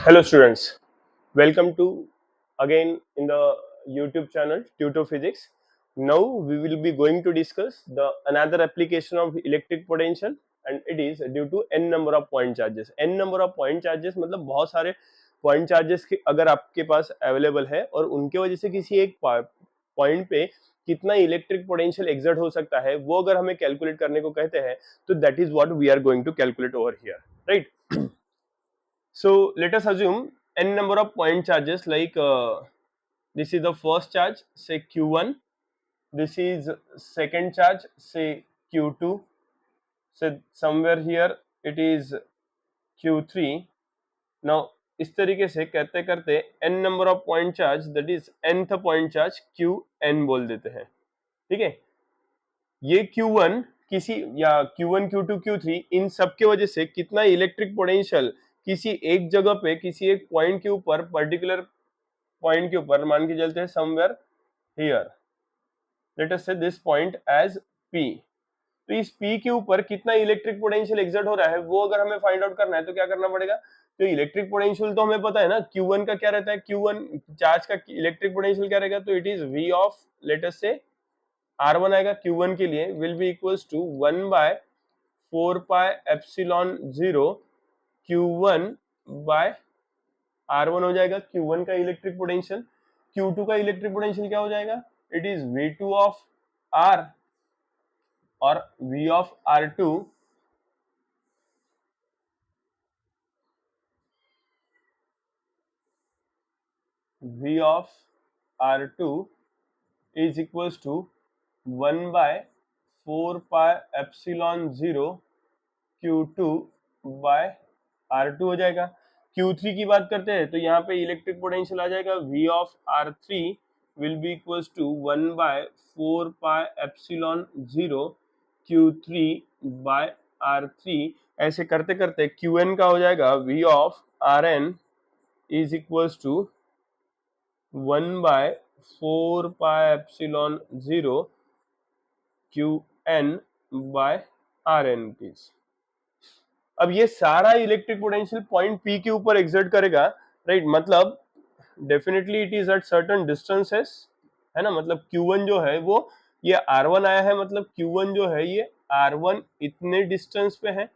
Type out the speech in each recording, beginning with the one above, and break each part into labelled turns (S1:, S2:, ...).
S1: Hello students, welcome to again in the YouTube channel Tutor Physics. Now we will be going to discuss the another application of electric potential and it is due to n number of point charges. n number of point charges मतलब बहुत सारे point charges के अगर आपके पास available है और उनके वजह से किसी एक पॉइंट पे कितना इलेक्ट्रिक पोटेंशियल एग्जर्ट हो सकता है वो अगर हमें कैलकुलेट करने को कहते हैं तो that is what we are going to calculate over here, right? So let us assume n number of point charges like this is the first charge, say Q1, this is second charge, say Q2, say somewhere here it is Q3. Now इस तरीके से करते करते n number of point charge that is nth point charge Qn बोल देते हैं, ठीक है? ये Q1 किसी या Q1, Q2, Q3 इन सब के वजह से कितना इलेक्ट्रिक पोटेंशियल किसी एक जगह पे किसी एक पॉइंट के ऊपर पर्टिकुलर पॉइंट के ऊपर मान के चलते हैं समवेयर हियर, लेट अस से दिस पॉइंट एज P। तो इस P के ऊपर कितना इलेक्ट्रिक पोटेंशियल एग्जर्ट हो रहा है वो अगर हमें फाइंड आउट करना है तो क्या करना पड़ेगा? तो इलेक्ट्रिक पोटेंशियल तो हमें पता है ना, Q1 का क्या रहता है, Q1 चार्ज का इलेक्ट्रिक पोटेंशियल क्या रहेगा, तो it is V of let us say R1 आएगा Q1 के लिए will be equals to 1 by 4 pi epsilon 0 Q1 by R1 हो जाएगा Q1 का इलेक्ट्रिक पोटेंशियल। Q2 का इलेक्ट्रिक पोटेंशियल क्या हो जाएगा, it is V2 of R और V of R2 V of R2 is equals to 1 by 4 pi epsilon 0 Q2 by R2 हो जाएगा। Q3 की बात करते हैं तो यहाँ पे इलेक्ट्रिक पोटेंशियल आ जाएगा V of R3 will be equals to 1 by 4 pi epsilon 0 Q3 by R3। ऐसे करते करते Qn का हो जाएगा V of Rn is equals to 1 by 4 pi epsilon 0 Qn by Rn please. अब ये सारा इलेक्ट्रिक पोटेंशियल पॉइंट P के ऊपर एग्जर्ट करेगा, राइट? मतलब definitely it is at certain distances, है ना? मतलब Q1 जो है वो ये R1 आया है, मतलब Q1 जो है ये R1 इतने डिस्टेंस पे है,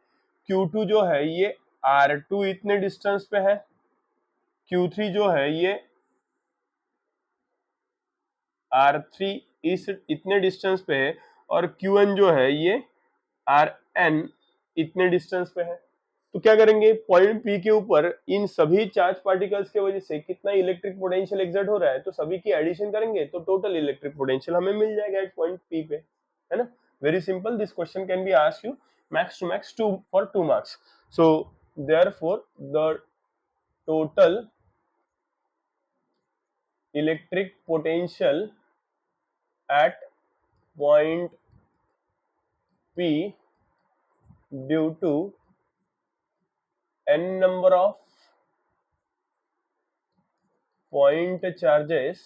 S1: Q2 जो है ये R2 इतने डिस्टेंस पे है, Q3 जो है ये R3 इस इतने डिस्टेंस पे है और Qn जो है ये Rn इतने डिस्टेंस पे है। तो क्या करेंगे, पॉइंट P के ऊपर इन सभी चार्ज पार्टिकल्स के वजह से कितना इलेक्ट्रिक पोटेंशियल एग्जर्ट हो रहा है तो सभी की एडिशन करेंगे तो टोटल इलेक्ट्रिक पोटेंशियल हमें मिल जाएगा एट पॉइंट P पे, है ना? Very simple, this question can be asked you max to max 2 for 2 marks. So therefore the total electric potential at point P due to n number of point charges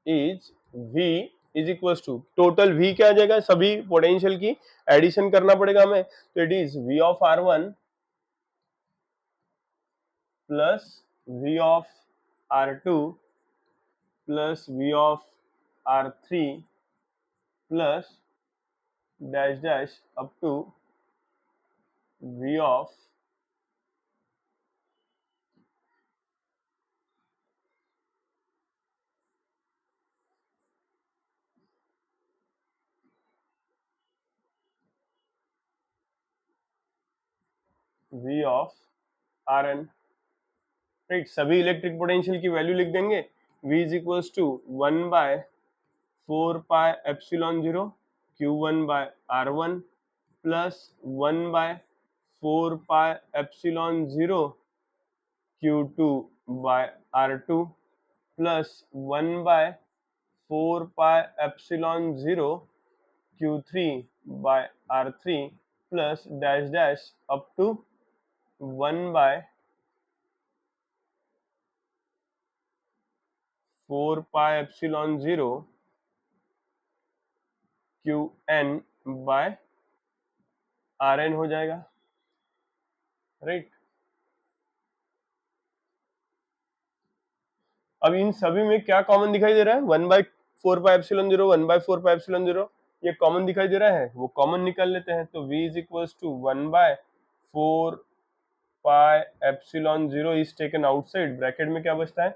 S1: is V is equals to total V क्या आ जाएगा, सभी potential की addition करना पड़ेगा हमें, तो it is V of R1 plus V of R2 plus V of R3 plus dash dash up to V of Rn, right? सभी electric potential की वैल्यू लिख देंगे। V is equals to 1 by 4 pi epsilon 0 Q1 by R1 plus 1 by 4 pi epsilon 0 Q2 by R2 plus 1 by 4 pi epsilon 0 Q3 by R3 plus dash dash up to 1 by 4 pi epsilon 0 Qn by Rn हो जाएगा। Right. अब इन सभी में क्या common दिखाई दे रहा है, 1/4πε0, 1/4πε0, ये कॉमन दिखाई दे रहा है, वो कॉमन निकाल लेते हैं। तो v is equals to 1/4πε0 is taken outside, bracket में क्या बचता है,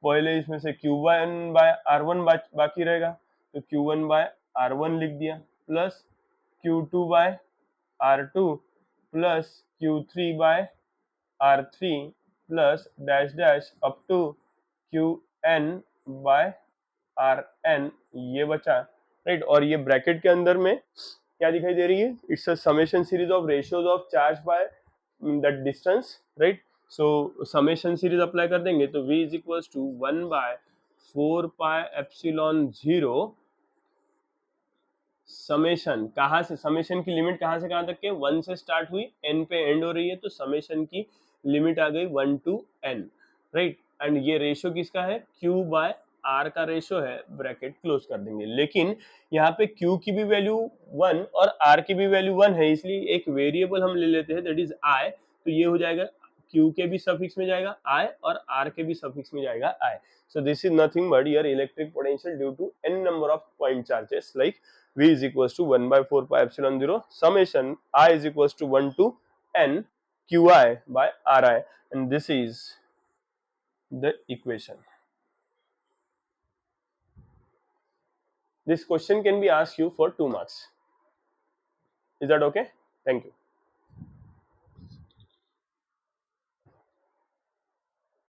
S1: पहले इसमें से Q1/R1 बाकी रहेगा, तो Q1/R1 लिख दिया, plus Q2/R2 plus Q3/R3 plus dash dash up to Qn/Rn, ये बचा, राइट। और ये ब्रैकेट के अंदर में क्या दिखाई दे रही है, it's a summation series of ratios of charge by that distance, right. So summation series apply कर देंगे तो v is equals to 1/4πε0 summation, कहाँ से, समेशन की लिमिट कहाँ से कहाँ तक के, 1 से स्टार्ट हुई, n पे एंड हो रही है, तो समेशन की लिमिट आ गई 1 to n, राइट। एंड ये रेशियो किसका है, Q/R का रेशियो है, ब्रैकेट क्लोज कर देंगे। लेकिन यहाँ पे Q की भी वैल्यू 1 और R की भी वैल्यू 1 है, इसलिए एक वेरिएबल हम ले लेते हैं, दैट इज I। तो ये हो जाएगा Q के भी सफिक्स में जाएगा I और R के भी सफिक्स में जाएगा I। So this is nothing but your electric potential due to n number of point charges, like V is equals to 1/4πε0 summation I is equals to 1 to n Qi/Ri, and this is the equation. This question can be asked you for 2 marks. Is that okay? Thank you.